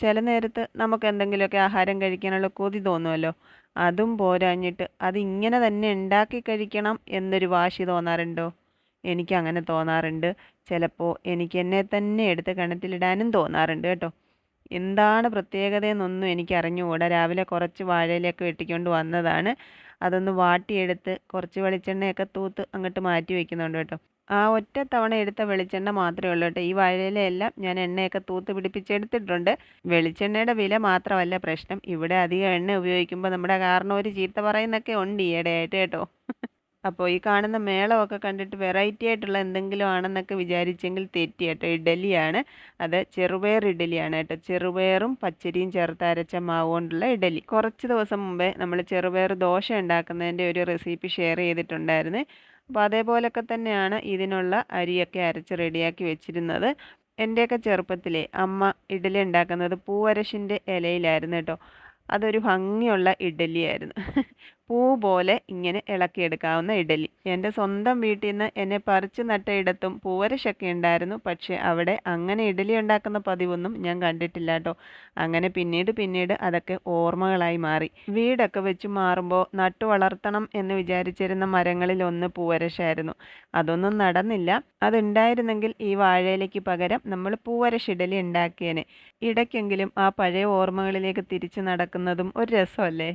ചില നേരത്ത് നമുക്ക് എന്തെങ്കിലുമൊക്കെ ആഹാരം കഴിക്കാനുള്ള കൊതി തോന്നുമല്ലോ. അതും പോരാഞ്ഞിട്ട് അതിങ്ങനെ തന്നെ ഉണ്ടാക്കി കഴിക്കണം എന്നൊരു വാശി തോന്നാറുണ്ടോ? എനിക്കങ്ങനെ തോന്നാറുണ്ട്. ചിലപ്പോൾ എനിക്ക് എന്നെ തന്നെ എടുത്ത് കിണറ്റിലിടാനും തോന്നാറുണ്ട് കേട്ടോ. എന്താണ് പ്രത്യേകതയെന്നൊന്നും എനിക്കറിഞ്ഞുകൂടാ. രാവിലെ കുറച്ച് വാഴയിലയൊക്കെ വെട്ടിക്കൊണ്ട് വന്നതാണ്. അതൊന്ന് വാട്ടിയെടുത്ത് കുറച്ച് വെളിച്ചെണ്ണയൊക്കെ തൂത്ത് അങ്ങോട്ട് മാറ്റി വെക്കുന്നുണ്ട് കേട്ടോ. ആ ഒറ്റ തവണ എടുത്ത വെളിച്ചെണ്ണ മാത്രമേ ഉള്ളൂ കേട്ടോ. ഈ വാഴയിലയെല്ലാം ഞാൻ എണ്ണയൊക്കെ തൂത്ത് പിടിപ്പിച്ചെടുത്തിട്ടുണ്ട്. വെളിച്ചെണ്ണയുടെ വില മാത്രമല്ല പ്രശ്നം. ഇവിടെ അധികം എണ്ണ ഉപയോഗിക്കുമ്പോൾ നമ്മുടെ കാരണവർ ചീത്ത പറയുന്നൊക്കെ ഉണ്ട് ഈയിടെയായിട്ട് കേട്ടോ. അപ്പോൾ ഈ കാണുന്ന മേളമൊക്കെ കണ്ടിട്ട് വെറൈറ്റി ആയിട്ടുള്ള എന്തെങ്കിലും ആണെന്നൊക്കെ വിചാരിച്ചെങ്കിൽ തെറ്റി കേട്ടോ. ഇഡലിയാണ്. അത് ചെറുപയർ ഇഡലിയാണ് കേട്ടോ. ചെറുപയറും പച്ചരിയും ചേർത്ത് അരച്ച മാവ് കൊണ്ടുള്ള ഇഡലി. കുറച്ച് ദിവസം മുമ്പേ നമ്മൾ ചെറുപയർ ദോശ ഉണ്ടാക്കുന്നതിൻ്റെ ഒരു റെസിപ്പി ഷെയർ ചെയ്തിട്ടുണ്ടായിരുന്നു. അപ്പോൾ അതേപോലൊക്കെ തന്നെയാണ് ഇതിനുള്ള അരിയൊക്കെ അരച്ച് റെഡിയാക്കി വെച്ചിരുന്നത്. എൻ്റെയൊക്കെ ചെറുപ്പത്തിലെ അമ്മ ഇഡലി ഉണ്ടാക്കുന്നത് പൂവരശിൻ്റെ ഇലയിലായിരുന്നു കേട്ടോ. അതൊരു ഭംഗിയുള്ള ഇഡലിയായിരുന്നു. പൂ പോലെ ഇങ്ങനെ ഇളക്കിയെടുക്കാവുന്ന ഇഡലി. എൻ്റെ സ്വന്തം വീട്ടിൽ നിന്ന് എന്നെ പറിച്ചു നട്ടയിടത്തും പൂവരശൊക്കെ ഉണ്ടായിരുന്നു. പക്ഷേ അവിടെ അങ്ങനെ ഇഡലി ഉണ്ടാക്കുന്ന പതിവൊന്നും ഞാൻ കണ്ടിട്ടില്ല കേട്ടോ. അങ്ങനെ പിന്നീട് അതൊക്കെ ഓർമ്മകളായി മാറി. വീടൊക്കെ വെച്ച് മാറുമ്പോൾ നട്ടു വളർത്തണം എന്ന് വിചാരിച്ചിരുന്ന മരങ്ങളിലൊന്ന് പൂവരശായിരുന്നു. അതൊന്നും നടന്നില്ല. അതുണ്ടായിരുന്നെങ്കിൽ ഈ വാഴയിലയ്ക്ക് പകരം നമ്മൾ പൂവരശ് ഇഡലി ഉണ്ടാക്കിയേനെ. ഇടയ്ക്കെങ്കിലും ആ പഴയ ഓർമ്മകളിലേക്ക് തിരിച്ചു നടക്കുന്നതും ഒരു രസമല്ലേ?